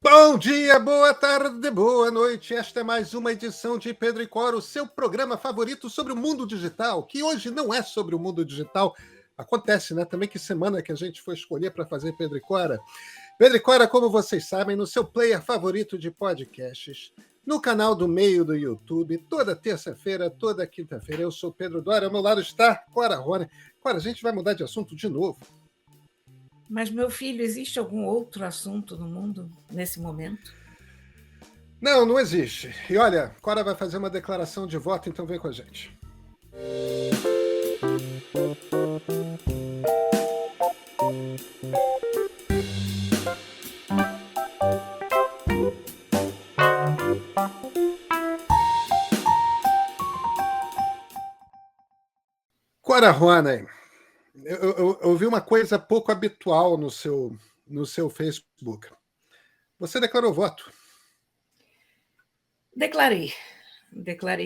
Bom dia, boa tarde, boa noite. Esta é mais uma edição de Pedro e Cora, o seu programa favorito sobre o mundo digital, que hoje não é sobre o mundo digital. Acontece, né? Também que semana que a gente foi escolher para fazer Pedro e Cora. Pedro e Cora, como vocês sabem, no seu player favorito de podcasts, no canal do Meio do YouTube, toda terça-feira, toda quinta-feira. Eu sou Pedro Dória, ao meu lado está Cora Rony. Cora, a gente vai mudar de assunto de novo. Mas, meu filho, existe algum outro assunto no mundo nesse momento? Não, não existe. E olha, Cora vai fazer uma declaração de voto, então vem com a gente. Cora Rony, eu vi uma coisa pouco habitual no seu Facebook. Você declarou voto. Declarei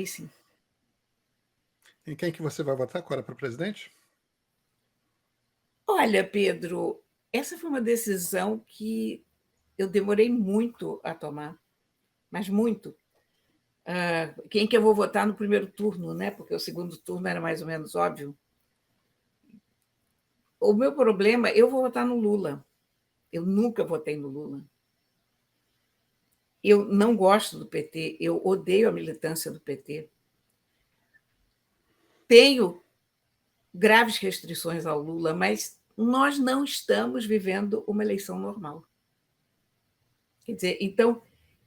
sim. Em quem que você vai votar, Cora, para presidente? Olha, Pedro, essa foi uma decisão que eu demorei muito a tomar, mas muito. Quem que eu vou votar no primeiro turno, né? Porque o segundo turno era mais ou menos óbvio. O meu problema, eu vou votar no Lula. Eu nunca votei no Lula. Eu não gosto do PT, eu odeio a militância do PT. Tenho graves restrições ao Lula, mas nós não estamos vivendo uma eleição normal. Quer dizer, então,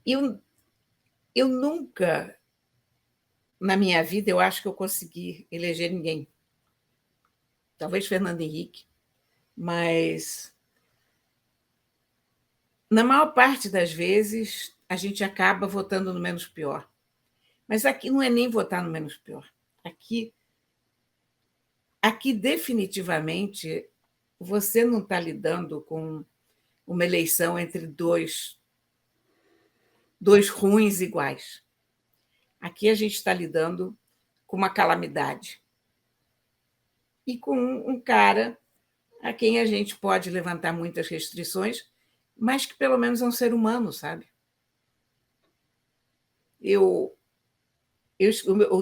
eu nunca, na minha vida, eu acho que eu consegui eleger ninguém. Talvez Fernando Henrique, mas na maior parte das vezes a gente acaba votando no menos pior. Mas aqui não é nem votar no menos pior. Aqui definitivamente, você não está lidando com uma eleição entre dois ruins iguais. Aqui a gente está lidando com uma calamidade e com um cara a quem a gente pode levantar muitas restrições, mas que pelo menos é um ser humano, sabe? O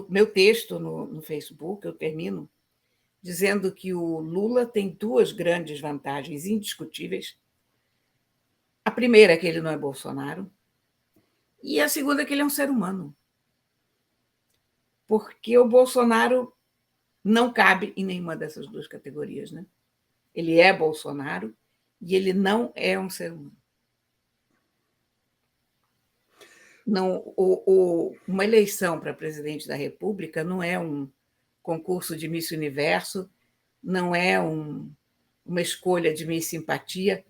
meu texto no Facebook, eu termino dizendo que o Lula tem duas grandes vantagens indiscutíveis. A primeira é que ele não é Bolsonaro, e a segunda é que ele é um ser humano. Porque o Bolsonaro não cabe em nenhuma dessas duas categorias, né? Ele é Bolsonaro e ele não é um ser humano. Não, uma eleição para presidente da República não é um concurso de Miss Universo, não é uma escolha de Miss Simpatia,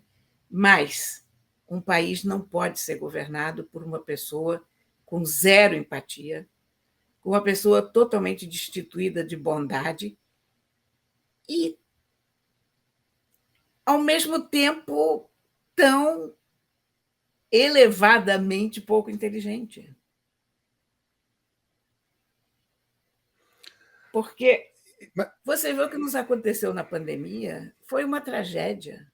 mas um país não pode ser governado por uma pessoa com zero empatia, com uma pessoa totalmente destituída de bondade e, ao mesmo tempo, tão elevadamente pouco inteligente. Porque você vê o que nos aconteceu na pandemia, foi uma tragédia.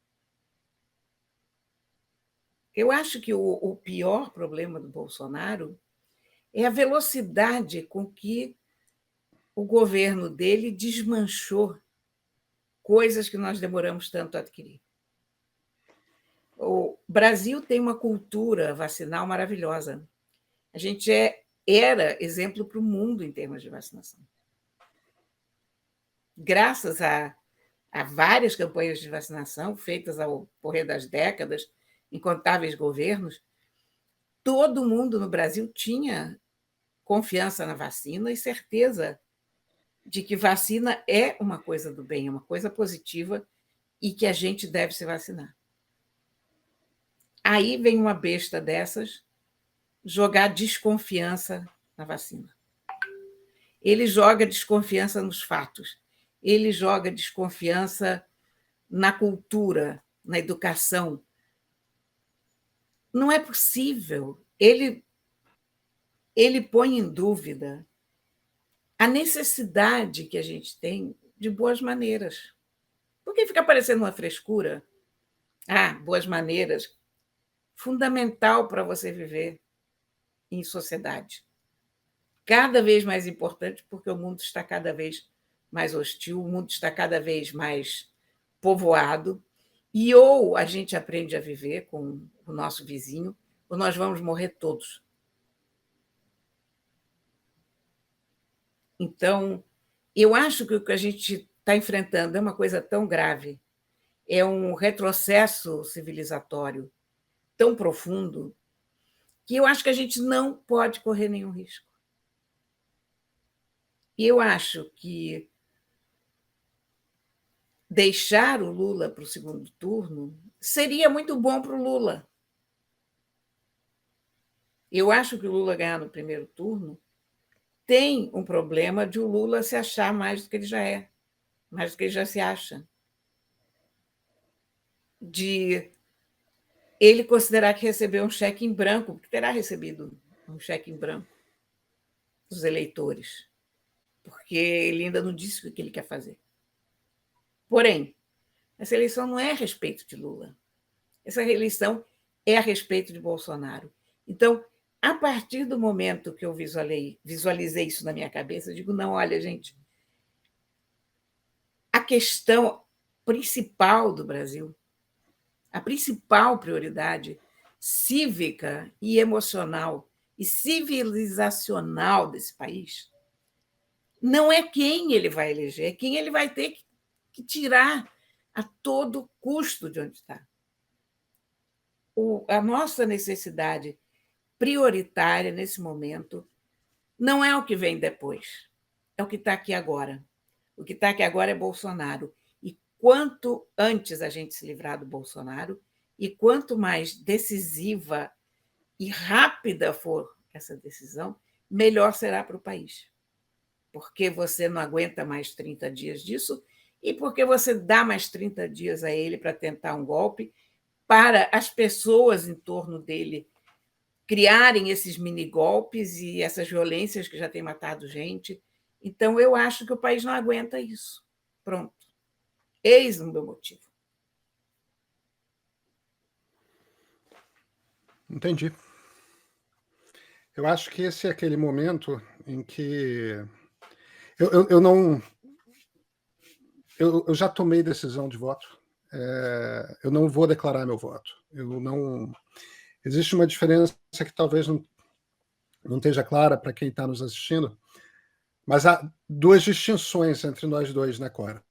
Eu acho que o pior problema do Bolsonaro é a velocidade com que o governo dele desmanchou coisas que nós demoramos tanto a adquirir. O Brasil tem uma cultura vacinal maravilhosa. A gente era exemplo para o mundo em termos de vacinação. Graças a várias campanhas de vacinação feitas ao correr das décadas, incontáveis governos, todo mundo no Brasil tinha confiança na vacina e certeza de que vacina é uma coisa do bem, é uma coisa positiva e que a gente deve se vacinar. Aí vem uma besta dessas jogar desconfiança na vacina. Ele joga desconfiança nos fatos, ele joga desconfiança na cultura, na educação. Não é possível. Ele põe em dúvida a necessidade que a gente tem de boas maneiras. Porque fica parecendo uma frescura. Boas maneiras. fundamental para você viver em sociedade. Cada vez mais importante, porque o mundo está cada vez mais hostil, o mundo está cada vez mais povoado, e ou a gente aprende a viver com o nosso vizinho, ou nós vamos morrer todos. Então, eu acho que o que a gente está enfrentando é uma coisa tão grave, é um retrocesso civilizatório tão profundo, que eu acho que a gente não pode correr nenhum risco. E eu acho que deixar o Lula para o segundo turno seria muito bom para o Lula. Eu acho que o Lula ganhar no primeiro turno tem um problema de o Lula se achar mais do que ele já é, mais do que ele já se acha. De ele considerar que recebeu um cheque em branco, porque terá recebido um cheque em branco dos eleitores, porque ele ainda não disse o que ele quer fazer. Porém, essa eleição não é a respeito de Lula. Essa eleição é a respeito de Bolsonaro. Então, a partir do momento que eu visualizei isso na minha cabeça, eu digo, não, olha, gente, a questão principal do Brasil, a principal prioridade cívica e emocional e civilizacional desse país não é quem ele vai eleger, é quem ele vai ter que tirar a todo custo de onde está. A nossa necessidade prioritária nesse momento não é o que vem depois, é o que está aqui agora. O que está aqui agora é Bolsonaro. E quanto antes a gente se livrar do Bolsonaro, e quanto mais decisiva e rápida for essa decisão, melhor será para o país. Porque você não aguenta mais 30 dias disso e porque você dá mais 30 dias a ele para tentar um golpe, para as pessoas em torno dele criarem esses mini-golpes e essas violências que já têm matado gente. Então, eu acho que o país não aguenta isso. Pronto. Eis o meu motivo. Entendi. Eu acho que esse é aquele momento em que eu não... Eu já tomei decisão de voto. Eu não vou declarar meu voto. Eu não... Existe uma diferença que talvez não esteja clara para quem está nos assistindo, mas há duas distinções entre nós dois, né, Cora?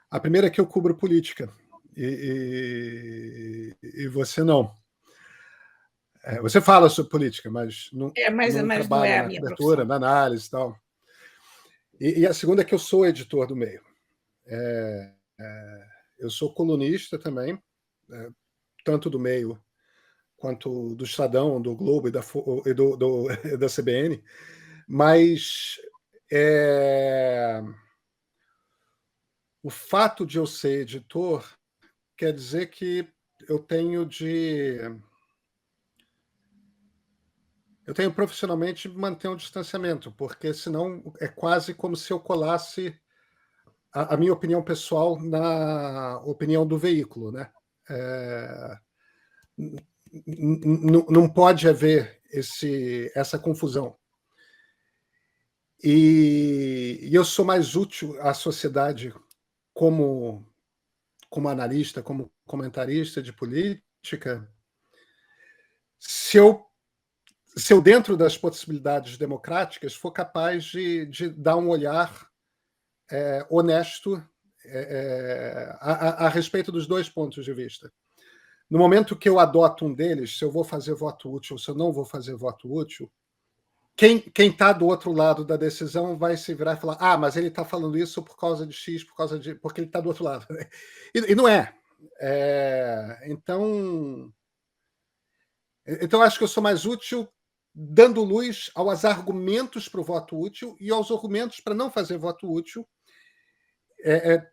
A primeira é que eu cubro política e você não. Você fala sobre política, mas não Mas não trabalha é a na minha cobertura, profissão. na análise e tal. E a segunda é que eu sou editor do meio. Eu sou colunista também, tanto do meio quanto do Estadão, do Globo e da CBN, mas o fato de eu ser editor quer dizer que eu tenho profissionalmente manter um distanciamento, porque senão é quase como se eu colasse a minha opinião pessoal na opinião do veículo, né? Não pode haver essa confusão. E eu sou mais útil à sociedade como analista, como comentarista de política, se eu dentro das possibilidades democráticas, for capaz de dar um olhar honesto a respeito dos dois pontos de vista. No momento que eu adoto um deles, se eu vou fazer voto útil ou se eu não vou fazer voto útil, quem está do outro lado da decisão vai se virar e falar: mas ele está falando isso por causa de X, porque ele está do outro lado. E não é. Então, acho que eu sou mais útil dando luz aos argumentos para o voto útil e aos argumentos para não fazer voto útil,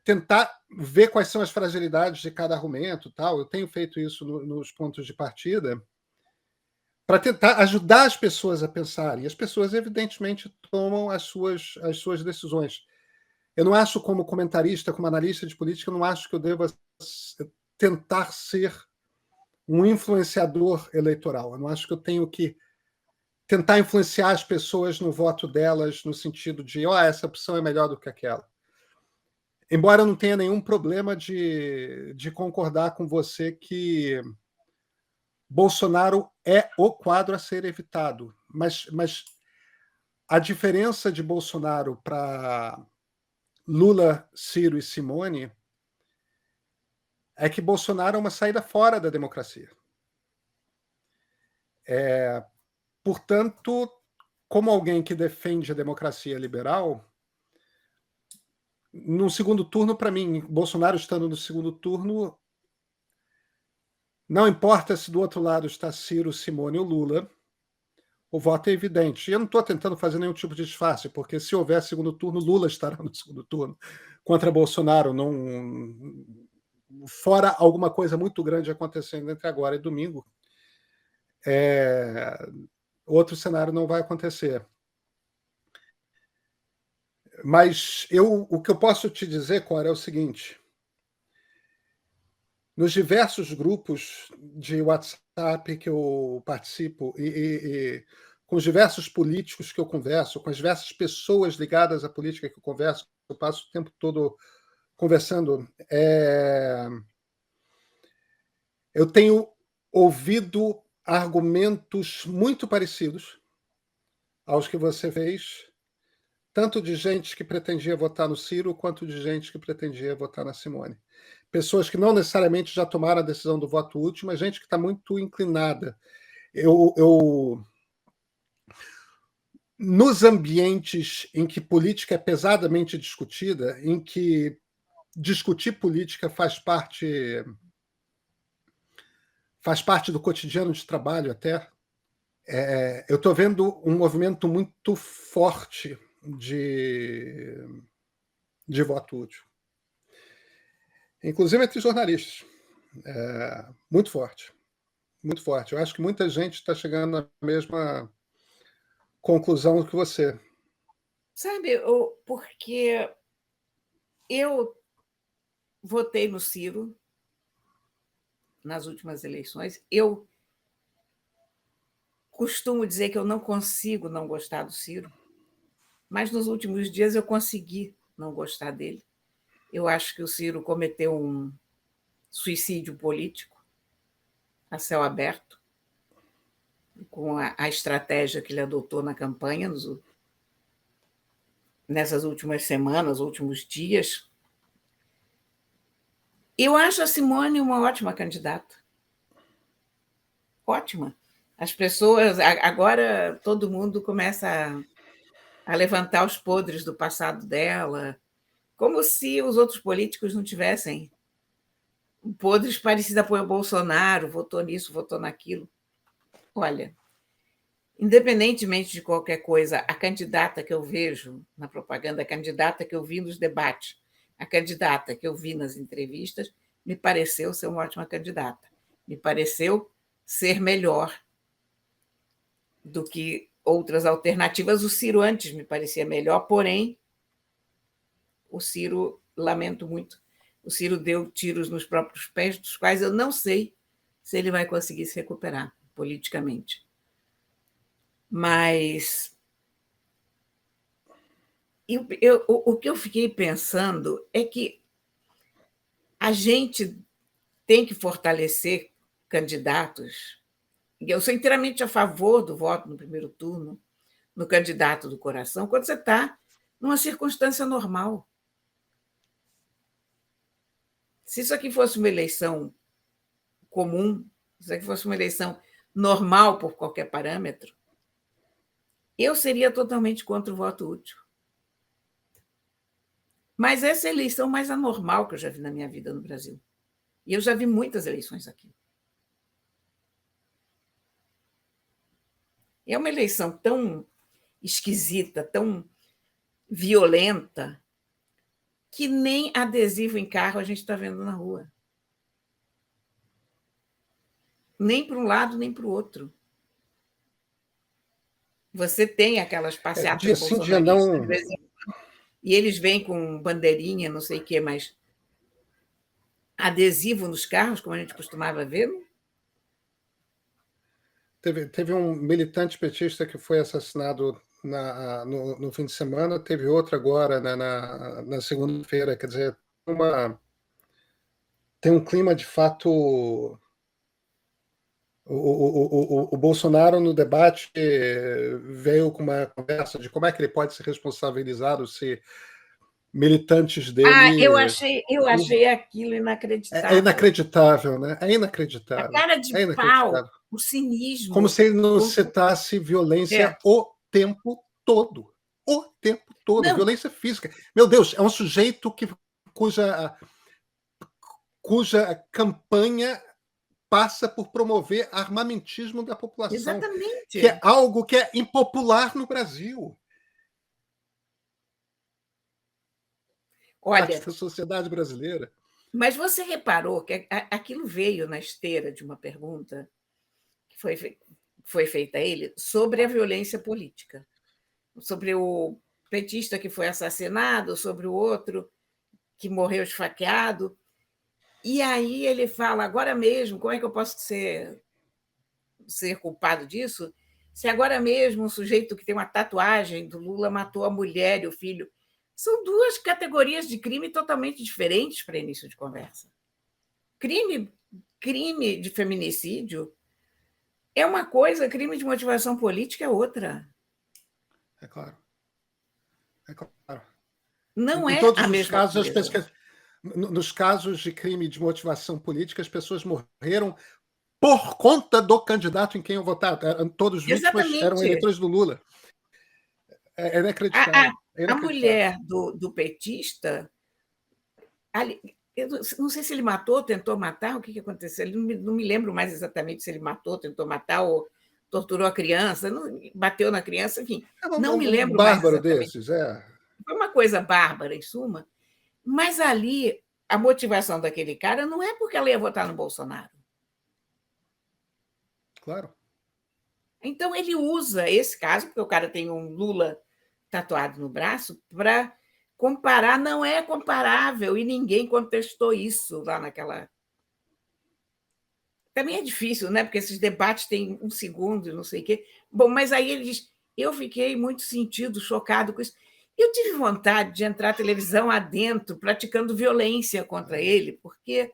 tentar ver quais são as fragilidades de cada argumento. Tal. Eu tenho feito isso nos pontos de partida para tentar ajudar as pessoas a pensarem. E as pessoas, evidentemente, tomam as suas decisões. Eu não acho, como comentarista, como analista de política, eu não acho que eu deva tentar ser um influenciador eleitoral. Eu não acho que eu tenho que tentar influenciar as pessoas no voto delas, no sentido de, essa opção é melhor do que aquela. Embora eu não tenha nenhum problema de concordar com você que Bolsonaro é o quadro a ser evitado. Mas a diferença de Bolsonaro para Lula, Ciro e Simone é que Bolsonaro é uma saída fora da democracia. Portanto, como alguém que defende a democracia liberal, no segundo turno, para mim, Bolsonaro estando no segundo turno, não importa se do outro lado está Ciro, Simone ou Lula, o voto é evidente. E eu não estou tentando fazer nenhum tipo de disfarce, porque se houver segundo turno, Lula estará no segundo turno contra Bolsonaro. Não, fora alguma coisa muito grande acontecendo entre agora e domingo, outro cenário não vai acontecer. Mas o que eu posso te dizer, Cora, é o seguinte: nos diversos grupos de WhatsApp que eu participo e com os diversos políticos que eu converso, com as diversas pessoas ligadas à política que eu converso, eu passo o tempo todo conversando, eu tenho ouvido argumentos muito parecidos aos que você fez, tanto de gente que pretendia votar no Ciro, quanto de gente que pretendia votar na Simone. Pessoas que não necessariamente já tomaram a decisão do voto útil, mas gente que está muito inclinada. Nos ambientes em que política é pesadamente discutida, em que discutir política faz parte do cotidiano de trabalho até, eu estou vendo um movimento muito forte de voto útil. Inclusive entre jornalistas. Muito forte. Muito forte. Eu acho que muita gente está chegando à mesma conclusão que você. Sabe, porque eu votei no Ciro nas últimas eleições. Eu costumo dizer que eu não consigo não gostar do Ciro, mas nos últimos dias eu consegui não gostar dele. Eu acho que o Ciro cometeu um suicídio político a céu aberto, com a estratégia que ele adotou na campanha nessas últimas semanas, últimos dias. Eu acho a Simone uma ótima candidata. Ótima. As pessoas, agora todo mundo começa a levantar os podres do passado dela, como se os outros políticos não tivessem podres parecidos. Apoio ao Bolsonaro, votou nisso, votou naquilo. Olha, independentemente de qualquer coisa, a candidata que eu vejo na propaganda, a candidata que eu vi nos debates, a candidata que eu vi nas entrevistas, me pareceu ser uma ótima candidata. Me pareceu ser melhor do que outras alternativas. O Ciro antes me parecia melhor, porém, o Ciro, lamento muito, o Ciro deu tiros nos próprios pés, dos quais eu não sei se ele vai conseguir se recuperar politicamente. Mas o que eu fiquei pensando é que a gente tem que fortalecer candidatos. E eu sou inteiramente a favor do voto no primeiro turno, no candidato do coração, quando você está numa circunstância normal. Se isso aqui fosse uma eleição comum, se isso aqui fosse uma eleição normal por qualquer parâmetro, eu seria totalmente contra o voto útil. Mas essa é a eleição mais anormal que eu já vi na minha vida no Brasil. E eu já vi muitas eleições aqui. É uma eleição tão esquisita, tão violenta, que nem adesivo em carro a gente está vendo na rua. Nem para um lado, nem para o outro. Você tem aquelas passeatas Dia sim, dia bolsonaristas, não. E eles vêm com bandeirinha, não sei o quê, mas adesivo nos carros, como a gente costumava ver, Teve um militante petista que foi assassinado no fim de semana, teve outro agora, né, na segunda-feira. Quer dizer, tem um clima de fato. O Bolsonaro, no debate, veio com uma conversa de como é que ele pode ser responsabilizado se militantes dele. Eu achei aquilo É inacreditável. inacreditável, né? É A inacreditável. cara de É pau, inacreditável. o Como cinismo. se ele não citasse É. violência o tempo todo. O tempo todo. Não, Violência física. Meu Deus, é um sujeito cuja campanha passa por promover armamentismo da população, que é exatamente. algo que é impopular no Brasil, parte Olha, da sociedade brasileira. mas você reparou que aquilo veio na esteira de uma pergunta que foi feita a ele sobre a violência política, sobre o petista que foi assassinado, sobre o outro que morreu esfaqueado. E aí ele fala, agora mesmo, como é que eu posso ser culpado disso? Se agora mesmo um sujeito que tem uma tatuagem do Lula matou a mulher e o filho. São duas categorias de crime totalmente diferentes para início de conversa. Crime, crime de feminicídio é uma coisa, crime de motivação política é outra. É claro. É claro. Não Em é todos a os mesma casos, coisa. nos casos de crime de motivação política, as pessoas morreram por conta do candidato em quem eu votava. Eram todos vítimas, eram Exatamente. eleitores do Lula. É A, a, inacreditável. É a inacreditável. mulher do petista, eu não sei se ele matou, tentou matar, o que aconteceu? Não me lembro mais exatamente se ele matou, tentou matar ou torturou a criança, não, bateu na criança, enfim, É não me um lembro mais bárbaro exatamente. desses, é. Foi uma coisa bárbara, em suma, mas ali a motivação daquele cara não é porque ela ia votar no Bolsonaro. Claro. Então ele usa esse caso, porque o cara tem um Lula tatuado no braço, para comparar, não é comparável, e ninguém contestou isso lá naquela. Também é difícil, né? Porque esses debates têm um segundo, não sei o quê. Bom, mas aí ele diz: eu fiquei muito sentido, chocado com isso. Eu tive vontade de entrar televisão adentro, praticando violência contra ele, porque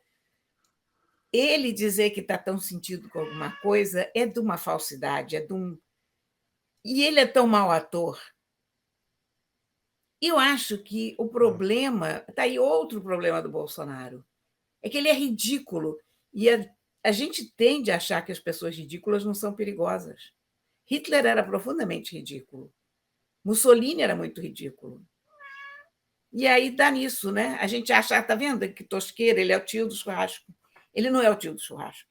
ele dizer que está tão sentido com alguma coisa é de uma falsidade, é de um. E ele é tão mau ator. Eu acho que o problema, está aí outro problema do Bolsonaro, é que ele é ridículo. E a gente tende a achar que as pessoas ridículas não são perigosas. Hitler era profundamente ridículo. Mussolini era muito ridículo. E aí dá nisso, né? A gente acha, tá vendo que tosqueira, ele é o tio do churrasco. Ele não é o tio do churrasco.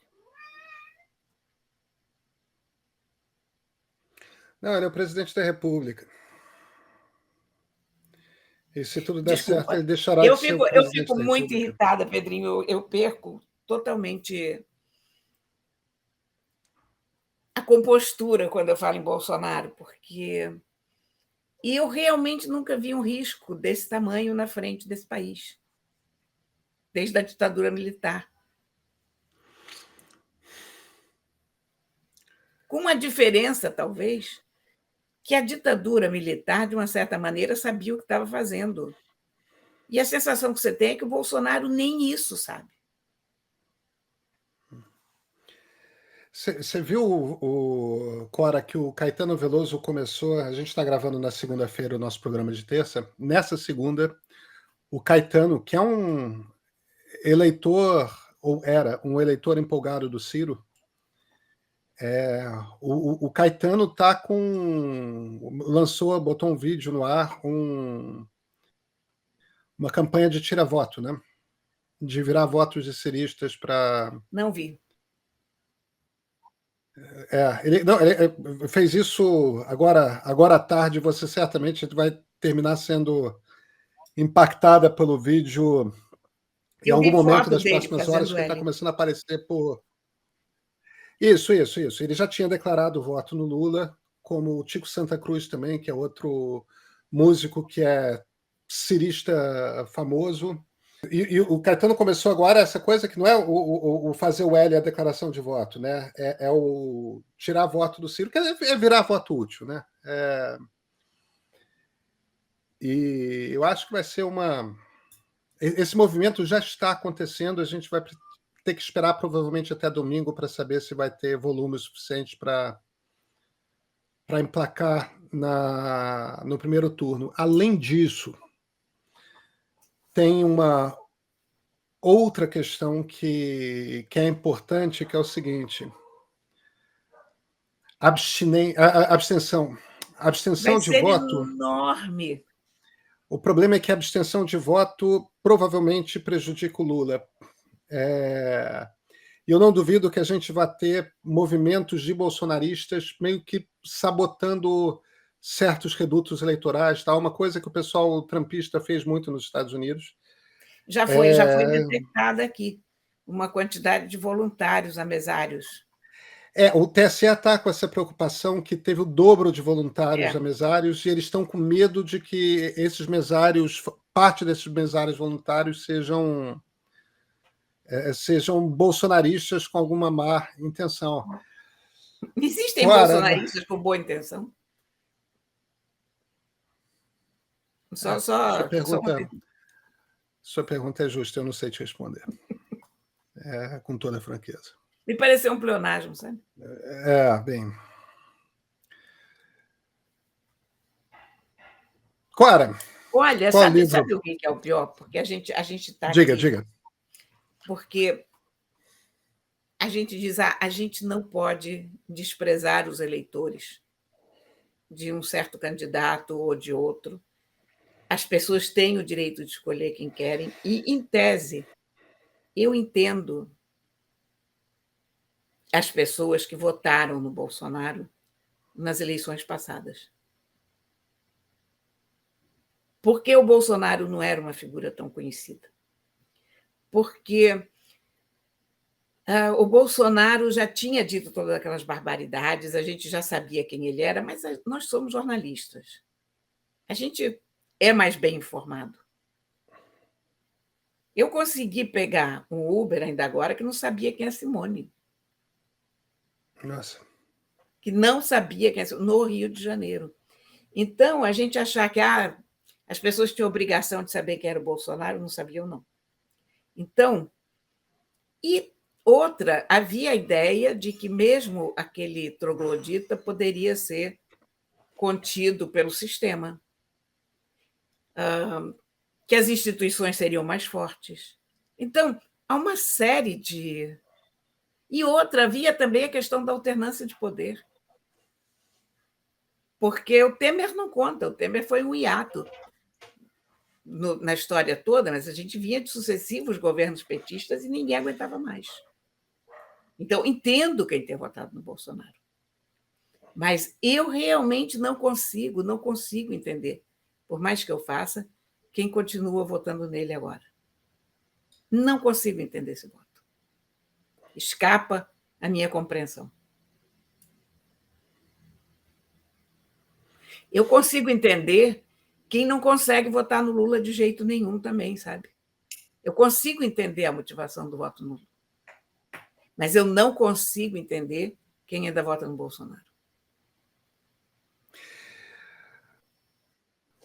Não, ele é o presidente da República. E se tudo der certo, Desculpa. ele deixará de ser o Eu presidente fico da muito República. irritada, Pedrinho. Eu perco totalmente a compostura quando eu falo em Bolsonaro, porque eu realmente nunca vi um risco desse tamanho na frente desse país, desde a ditadura militar. Com uma diferença, talvez, que a ditadura militar, de uma certa maneira, sabia o que estava fazendo. E a sensação que você tem é que o Bolsonaro nem isso sabe. Você viu, Cora, que o Caetano Veloso começou. A gente está gravando na segunda-feira o nosso programa de terça. Nessa segunda, o Caetano, que é um eleitor, ou era um eleitor empolgado do Ciro, o Caetano tá botou um vídeo no ar, uma campanha de tira-voto, né? De virar votos de ciristas para. Não vi. Ele fez isso agora à tarde. Você certamente vai terminar sendo impactada pelo vídeo em Eu algum vi momento foto das dele próximas horas, fazendo que ele está L. começando a aparecer por. Isso. Ele já tinha declarado voto no Lula, como o Tico Santa Cruz também, que é outro músico que é cirista famoso. E o Caetano começou agora essa coisa que não é o fazer o L, a declaração de voto, né? É o tirar voto do Ciro, que é virar voto útil, né? E eu acho que vai ser uma... Esse movimento já está acontecendo, a gente vai ter que esperar provavelmente até domingo para saber se vai ter volume suficiente para emplacar no primeiro turno. Além disso, tem uma outra questão que é importante, que é o seguinte: abstenção. Vai Abstenção de ser voto. enorme. O problema é que a abstenção de voto provavelmente prejudica o Lula. E eu não duvido que a gente vá ter movimentos de bolsonaristas meio que sabotando certos redutos eleitorais, tá? Uma coisa que o pessoal trampista fez muito nos Estados Unidos. Já foi detectada aqui uma quantidade de voluntários a mesários. O TSE está com essa preocupação que teve o dobro de voluntários a mesários e eles estão com medo de que esses mesários, parte desses mesários voluntários sejam bolsonaristas com alguma má intenção. Existem bolsonaristas com boa intenção? Sua pergunta é justa, eu não sei te responder. Com toda a franqueza. Me pareceu um pleonasmo, sabe? Bem. Cora, olha, sabe o que é o pior? Porque a gente está aqui. Diga. Porque a gente diz, a gente não pode desprezar os eleitores de um certo candidato ou de outro. As pessoas têm o direito de escolher quem querem e, em tese, eu entendo as pessoas que votaram no Bolsonaro nas eleições passadas. Porque o Bolsonaro não era uma figura tão conhecida. Porque o Bolsonaro já tinha dito todas aquelas barbaridades, a gente já sabia quem ele era, mas nós somos jornalistas. A gente é mais bem informado. Eu consegui pegar um Uber ainda agora que não sabia quem é Simone. Nossa. Que não sabia quem é Simone, no Rio de Janeiro. Então, a gente achar que as pessoas tinham obrigação de saber quem era o Bolsonaro, não sabiam, não. Então, e outra, havia a ideia de que mesmo aquele troglodita poderia ser contido pelo sistema, que as instituições seriam mais fortes. Então, há uma série de... E outra, havia também a questão da alternância de poder. Porque o Temer não conta, o Temer foi um hiato na história toda, mas a gente vinha de sucessivos governos petistas e ninguém aguentava mais. Então, entendo quem tem votado no Bolsonaro. Mas eu realmente não consigo entender, por mais que eu faça, quem continua votando nele agora. Não consigo entender esse voto. Escapa a minha compreensão. Eu consigo entender quem não consegue votar no Lula de jeito nenhum também, sabe? Eu consigo entender a motivação do voto nulo. Mas eu não consigo entender quem ainda vota no Bolsonaro.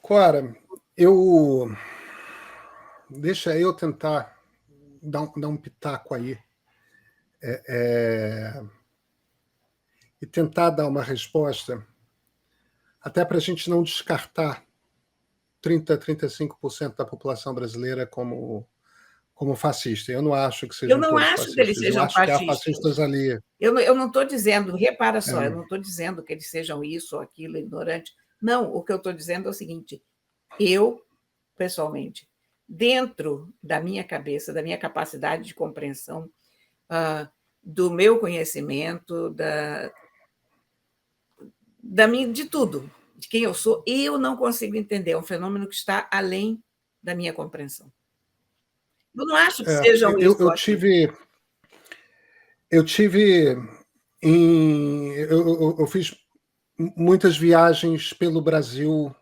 Cora, deixa eu tentar dar um pitaco aí e tentar dar uma resposta, até para a gente não descartar 35% da população brasileira como fascista. Eu não acho que sejam todos fascistas. Eu não acho que eles sejam fascistas. Eu acho que há fascistas ali. Eu não estou dizendo, repara só, eu não estou dizendo que eles sejam isso ou aquilo, ignorante. Não, o que eu estou dizendo é o seguinte: eu, pessoalmente, dentro da minha cabeça, da minha capacidade de compreensão, do meu conhecimento, de tudo, de quem eu sou, eu não consigo entender. É um fenômeno que está além da minha compreensão. Eu não acho que sejam isso. Eu fiz muitas viagens pelo Brasil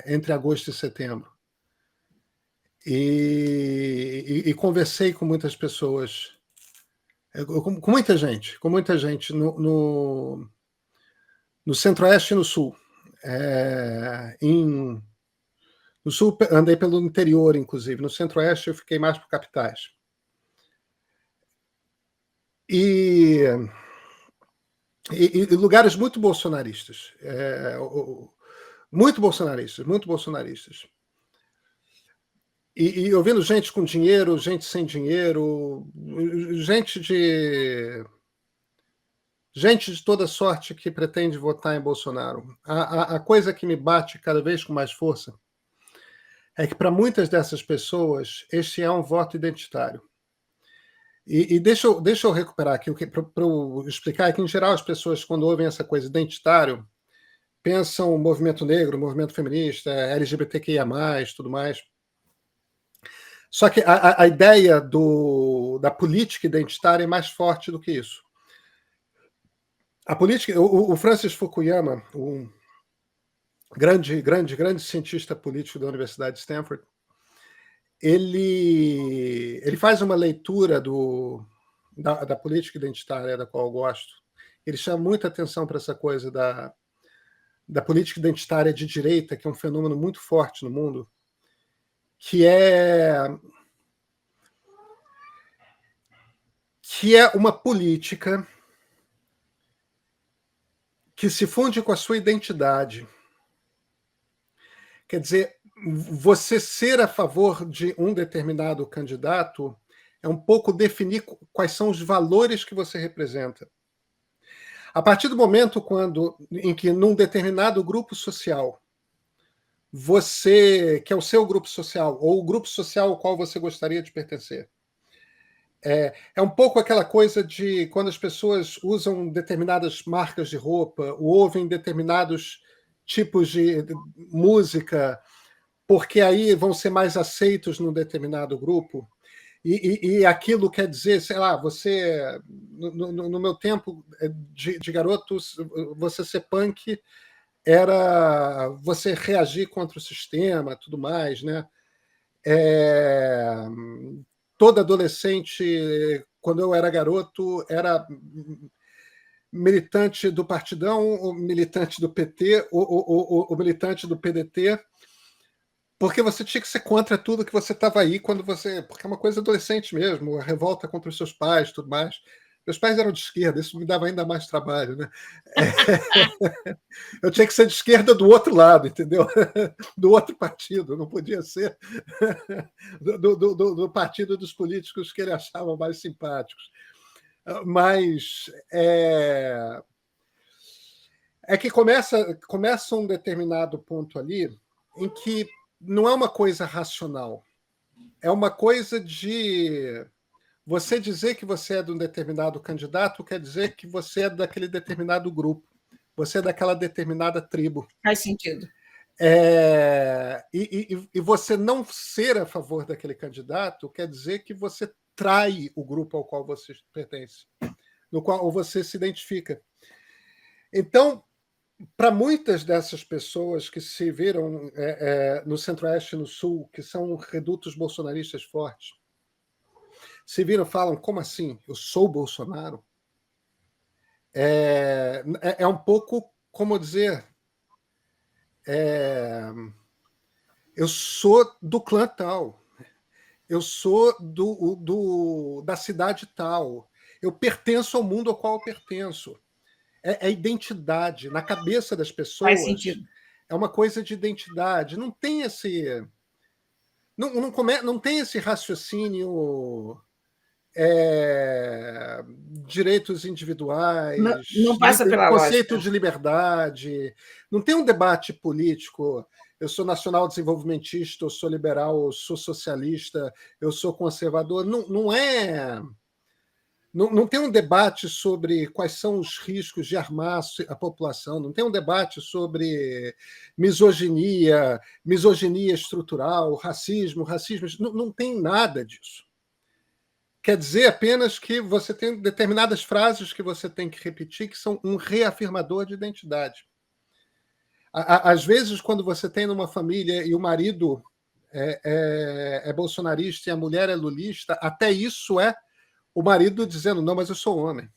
entre agosto e setembro. e conversei com muitas pessoas, com muita gente no Centro-Oeste e no Sul. No Sul, andei pelo interior, inclusive. No Centro-Oeste, eu fiquei mais por capitais. E lugares muito bolsonaristas. Muito bolsonaristas, muito bolsonaristas. E ouvindo gente com dinheiro, gente sem dinheiro, gente de toda sorte que pretende votar em Bolsonaro. A coisa que me bate cada vez com mais força é que, para muitas dessas pessoas, este é um voto identitário. E deixa eu recuperar aqui, para eu explicar que, em geral, as pessoas, quando ouvem essa coisa identitário, pensam movimento negro, movimento feminista, LGBTQIA+, tudo mais. Só que a ideia da política identitária é mais forte do que isso. A política, o Francis Fukuyama, um grande cientista político da Universidade de Stanford, ele faz uma leitura da política identitária, da qual eu gosto. Ele chama muita atenção para essa coisa da política identitária de direita, que é um fenômeno muito forte no mundo, que é uma política que se funde com a sua identidade. Quer dizer, você ser a favor de um determinado candidato é um pouco definir quais são os valores que você representa. A partir do momento em que, num determinado grupo social, você, que é o seu grupo social, ou o grupo social ao qual você gostaria de pertencer, é um pouco aquela coisa de quando as pessoas usam determinadas marcas de roupa, ou ouvem determinados tipos de música, porque aí vão ser mais aceitos num determinado grupo. E aquilo quer dizer, sei lá, você, no meu tempo de garotos, você ser punk era você reagir contra o sistema, tudo mais, né? Todo adolescente, quando eu era garoto, era militante do Partidão, ou militante do PT, ou militante do PDT, porque você tinha que ser contra tudo que você estava aí quando você... Porque é uma coisa adolescente mesmo, a revolta contra os seus pais, tudo mais. Meus pais eram de esquerda, isso me dava ainda mais trabalho, né? Eu tinha que ser de esquerda do outro lado, entendeu? Do outro partido, não podia ser do partido dos políticos que ele achava mais simpáticos. Mas que começa um determinado ponto ali em que não é uma coisa racional, é uma coisa de você dizer que você é de um determinado candidato quer dizer que você é daquele determinado grupo, você é daquela determinada tribo. Faz sentido. E você não ser a favor daquele candidato quer dizer que você trai o grupo ao qual você pertence, no qual você se identifica. Então, para muitas dessas pessoas que se viram no Centro-Oeste e no Sul, que são redutos bolsonaristas fortes, se viram e falam, como assim? Eu sou Bolsonaro? É um pouco como dizer, eu sou do clã tal, eu sou da cidade tal, eu pertenço ao mundo ao qual eu pertenço. É identidade. Na cabeça das pessoas, faz sentido. É uma coisa de identidade. Não tem esse... Não tem esse raciocínio... direitos individuais, não passa pela conceito lógica. De liberdade, não tem um debate político, eu sou nacional desenvolvimentista, eu sou liberal, eu sou socialista, eu sou conservador, não tem um debate sobre quais são os riscos de armar a população, não tem um debate sobre misoginia estrutural, racismo, não tem nada disso. Quer dizer apenas que você tem determinadas frases que você tem que repetir que são um reafirmador de identidade. Às vezes, quando você tem numa família e o marido é bolsonarista e a mulher é lulista, até isso é o marido dizendo, não, mas eu sou homem.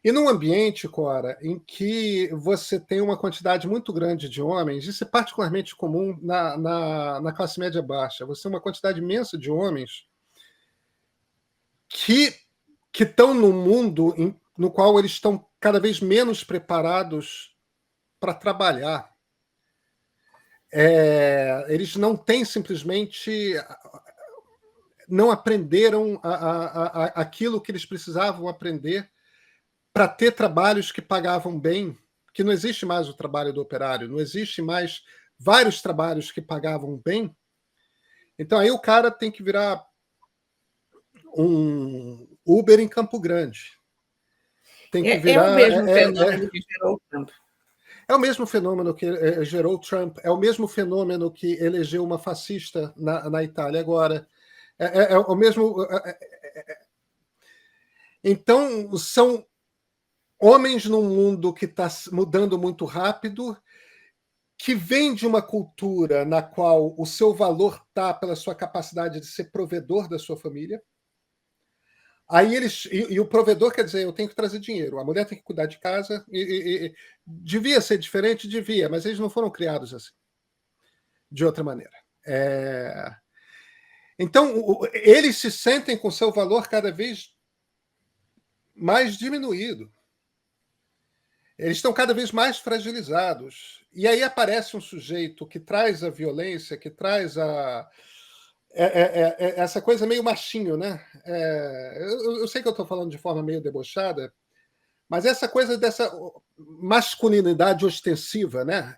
E num ambiente, Cora, em que você tem uma quantidade muito grande de homens, isso é particularmente comum na classe média baixa, você tem uma quantidade imensa de homens que estão num mundo no qual eles estão cada vez menos preparados para trabalhar. Eles não têm simplesmente... não aprenderam aquilo que eles precisavam aprender para ter trabalhos que pagavam bem, que não existe mais o trabalho do operário, não existe mais vários trabalhos que pagavam bem. Então aí o cara tem que virar um Uber em Campo Grande. Tem que virar... o mesmo fenômeno que gerou o Trump. É o mesmo fenômeno que gerou Trump, é o mesmo fenômeno que elegeu uma fascista na Itália agora. É o mesmo... Então, são homens num mundo que está mudando muito rápido, que vem de uma cultura na qual o seu valor está pela sua capacidade de ser provedor da sua família. Aí e o provedor quer dizer, eu tenho que trazer dinheiro, a mulher tem que cuidar de casa, e devia ser diferente, devia, mas eles não foram criados assim, de outra maneira. Então, eles se sentem com seu valor cada vez mais diminuído. Eles estão cada vez mais fragilizados. E aí aparece um sujeito que traz a violência, que traz essa coisa meio machinho, né? Eu sei que eu estou falando de forma meio debochada, mas essa coisa dessa masculinidade ostensiva, né?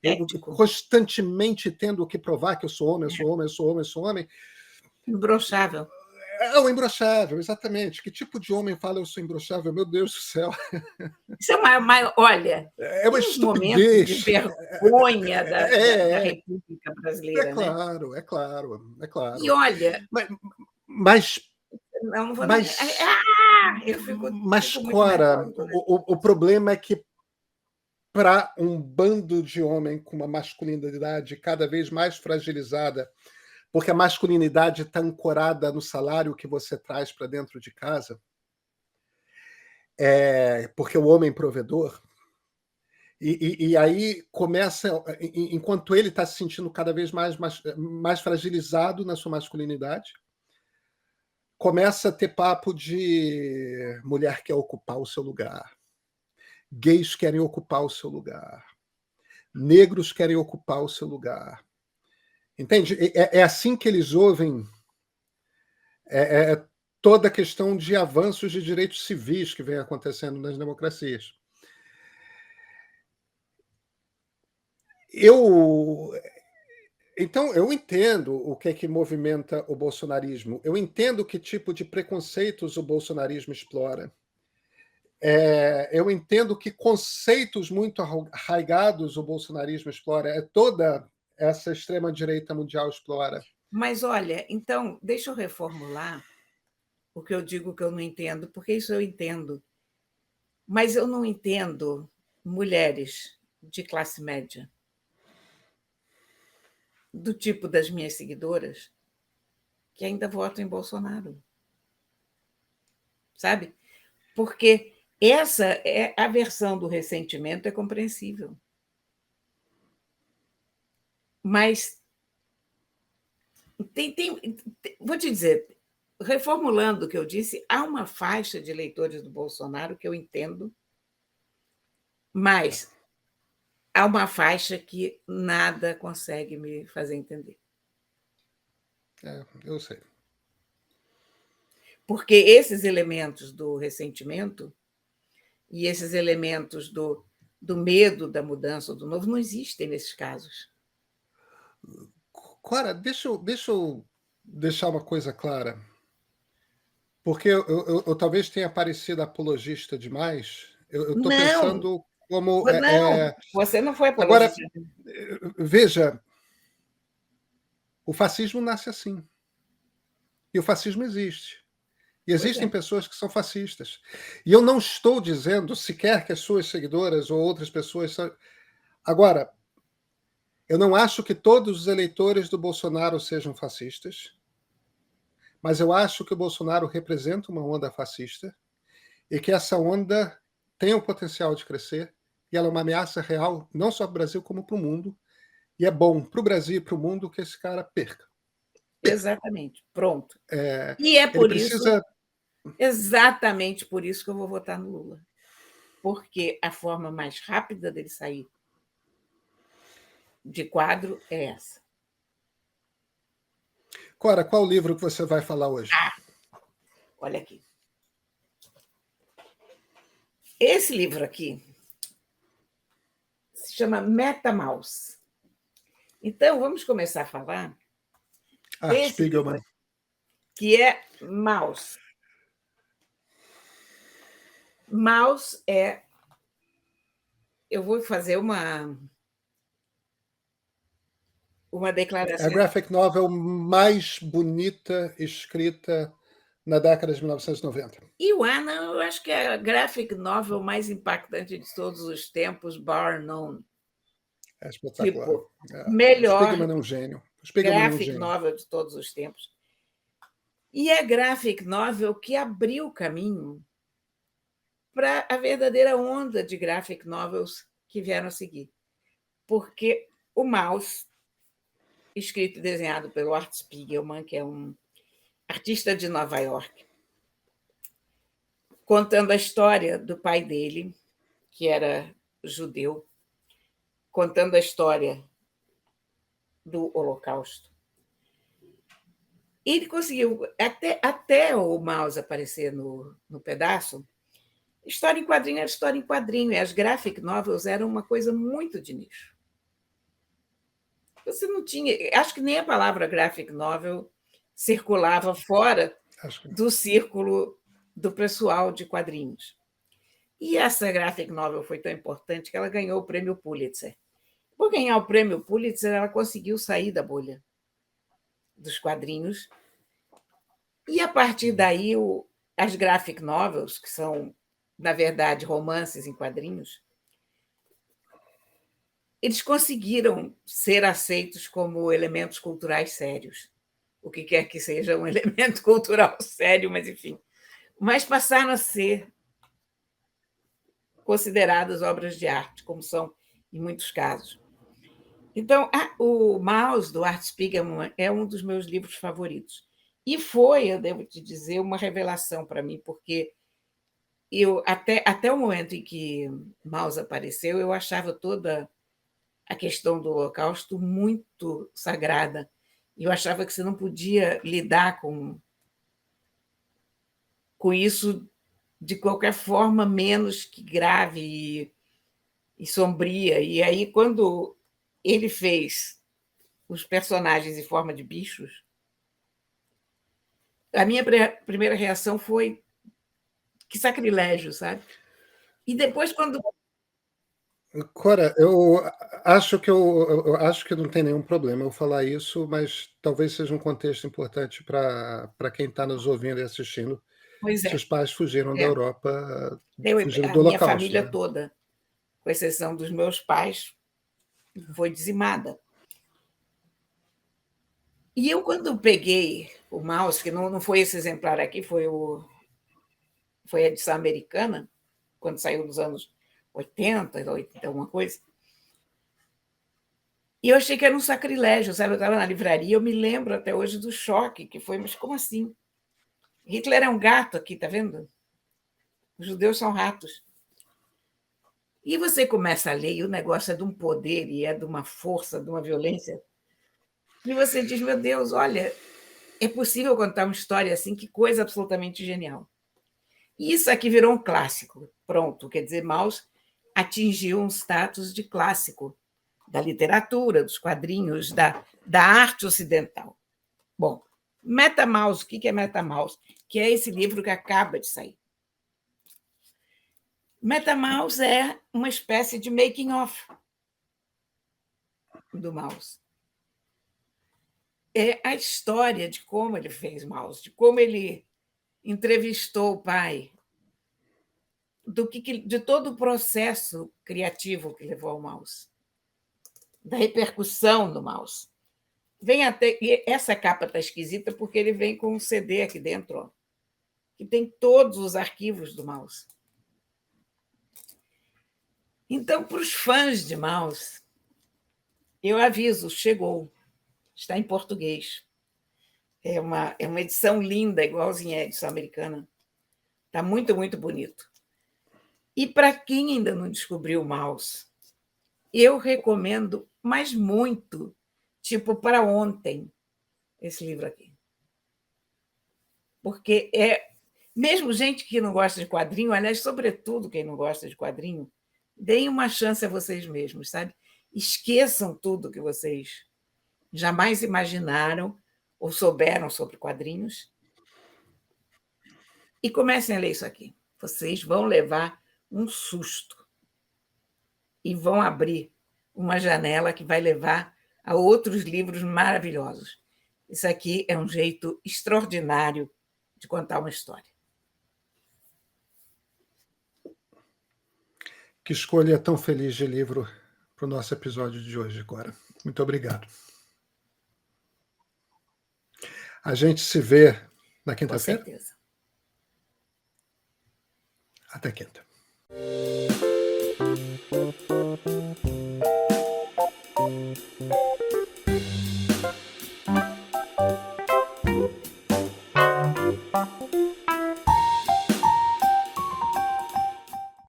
Eu constantemente tendo que provar que eu sou homem, eu sou homem, eu sou homem, eu sou homem. Imbrochável. É o imbrochável, exatamente. Que tipo de homem fala eu sou imbrochável? Meu Deus do céu. Isso é olha, é uma estupidez. De vergonha da República Brasileira. É claro. E olha... Mas não vou mas, eu fico Cora, o problema é que para um bando de homem com uma masculinidade cada vez mais fragilizada, porque a masculinidade está ancorada no salário que você traz para dentro de casa, porque o homem provedor, e aí começa, enquanto ele está se sentindo cada vez mais fragilizado na sua masculinidade, começa a ter papo de mulher quer ocupar o seu lugar, gays querem ocupar o seu lugar, negros querem ocupar o seu lugar. Entende? É assim que eles ouvem toda a questão de avanços de direitos civis que vem acontecendo nas democracias. Então, eu entendo o que é que movimenta o bolsonarismo, eu entendo que tipo de preconceitos o bolsonarismo explora. Eu entendo que conceitos muito arraigados o bolsonarismo explora, toda essa extrema-direita mundial explora. Mas, olha, então, deixa eu reformular o que eu digo que eu não entendo, porque isso eu entendo. Mas eu não entendo mulheres de classe média, do tipo das minhas seguidoras, que ainda votam em Bolsonaro. Sabe? Porque essa a versão do ressentimento é compreensível. Mas vou te dizer, reformulando o que eu disse, há uma faixa de eleitores do Bolsonaro que eu entendo, mas há uma faixa que nada consegue me fazer entender. Eu sei. Porque esses elementos do ressentimento e esses elementos do medo da mudança, do novo, não existem nesses casos. Clara, deixa eu deixar uma coisa clara. Porque eu talvez tenha parecido apologista demais. Eu estou pensando como... Não, você não foi apologista. Agora, veja, o fascismo nasce assim. E o fascismo existe. E existem pessoas que são fascistas. E eu não estou dizendo sequer que as suas seguidoras ou outras pessoas são... Agora, Eu não acho que todos os eleitores do Bolsonaro sejam fascistas, mas eu acho que o Bolsonaro representa uma onda fascista e que essa onda tem o potencial de crescer e ela é uma ameaça real, não só para o Brasil, como para o mundo. E é bom para o Brasil e para o mundo que esse cara perca. Exatamente. Pronto. É, E é ele por isso, precisa. exatamente por isso que eu vou votar no Lula. Porque a forma mais rápida dele sair de quadro é essa. Cora, qual livro que você vai falar hoje? Olha aqui. Esse livro aqui se chama MetaMouse. Então, vamos começar a falar Art desse livro Spiegelman. aqui, que é Mouse. Mouse é. Eu vou fazer uma É a declaração. graphic novel mais bonita escrita na década de 1990. E o Ana, eu acho que é a graphic novel mais impactante de todos os tempos, bar none. É espetacular. Tipo, O melhor Spiegelman é um gênio. O Spiegelman é um graphic gênio. novel de todos os tempos. E é graphic novel que abriu o caminho para a verdadeira onda de graphic novels que vieram a seguir. Porque o Mouse, escrito e desenhado pelo Art Spiegelman, que é um artista de Nova York, contando a história do pai dele, que era judeu, contando a história do Holocausto. Ele conseguiu, até o Mouse aparecer no pedaço, história em quadrinho era história em quadrinho, e as graphic novels eram uma coisa muito de nicho. Você não tinha. Acho que nem a palavra graphic novel circulava fora do círculo do pessoal de quadrinhos. E essa graphic novel foi tão importante que ela ganhou o prêmio Pulitzer. Por ganhar o prêmio Pulitzer, ela conseguiu sair da bolha dos quadrinhos. E, a partir daí, as graphic novels, que são, na verdade, romances em quadrinhos, eles conseguiram ser aceitos como elementos culturais sérios. O que quer que seja um elemento cultural sério, mas enfim. Mas passaram a ser consideradas obras de arte, como são em muitos casos. Então, o Maus, do Art Spiegelman, é um dos meus livros favoritos. E foi, eu devo te dizer, uma revelação para mim, porque até o momento em que Maus apareceu, eu achava toda a questão do Holocausto muito sagrada. Eu achava que você não podia lidar com isso de qualquer forma menos que grave e sombria. E aí, quando ele fez os personagens em forma de bichos, a minha primeira reação foi que sacrilégio, sabe? E depois, quando. Cora, eu acho que não tem nenhum problema eu falar isso, mas talvez seja um contexto importante para quem está nos ouvindo e assistindo. Pois é, Seus pais fugiram da é. Europa, fugiram A do minha Holocausto, família né? toda, com exceção dos meus pais, foi dizimada. E eu, quando peguei o mouse, que não foi esse exemplar aqui, foi a edição americana, quando saiu nos anos 80, 80 alguma coisa, e eu achei que era um sacrilégio, sabe? Eu estava na livraria, eu me lembro até hoje do choque que foi, mas como assim? Hitler é um gato aqui, tá vendo? Os judeus são ratos. E você começa a ler, e o negócio é de um poder, e é de uma força, de uma violência, e você diz, meu Deus, olha, é possível contar uma história assim, que coisa absolutamente genial. E isso aqui virou um clássico. Pronto, quer dizer, Maus atingiu um status de clássico da literatura, dos quadrinhos, da arte ocidental. Bom, MetaMouse, o que é MetaMouse? Que é esse livro que acaba de sair. MetaMouse é uma espécie de making-of do Mouse. É a história de como ele fez Mouse, de como ele entrevistou o pai, de todo o processo criativo que levou ao Mouse. da repercussão do mouse. Vem até. E essa capa está esquisita porque ele vem com um CD aqui dentro, ó, que tem todos os arquivos do mouse. Então, para os fãs de mouse, eu aviso, chegou, está em português. É uma edição linda, igualzinha à edição americana. Está muito, muito bonito. E para quem ainda não descobriu o mouse, eu recomendo, mas muito, tipo para ontem, esse livro aqui. Porque mesmo gente que não gosta de quadrinho, aliás, sobretudo quem não gosta de quadrinho, deem uma chance a vocês mesmos, sabe? Esqueçam tudo que vocês jamais imaginaram ou souberam sobre quadrinhos e comecem a ler isso aqui. Vocês vão levar um susto e vão abrir uma janela que vai levar a outros livros maravilhosos. Isso aqui é um jeito extraordinário de contar uma história. Que escolha tão feliz de livro para o nosso episódio de hoje, Cora. Muito obrigado. A gente se vê na quinta-feira? Com certeza. Até quinta.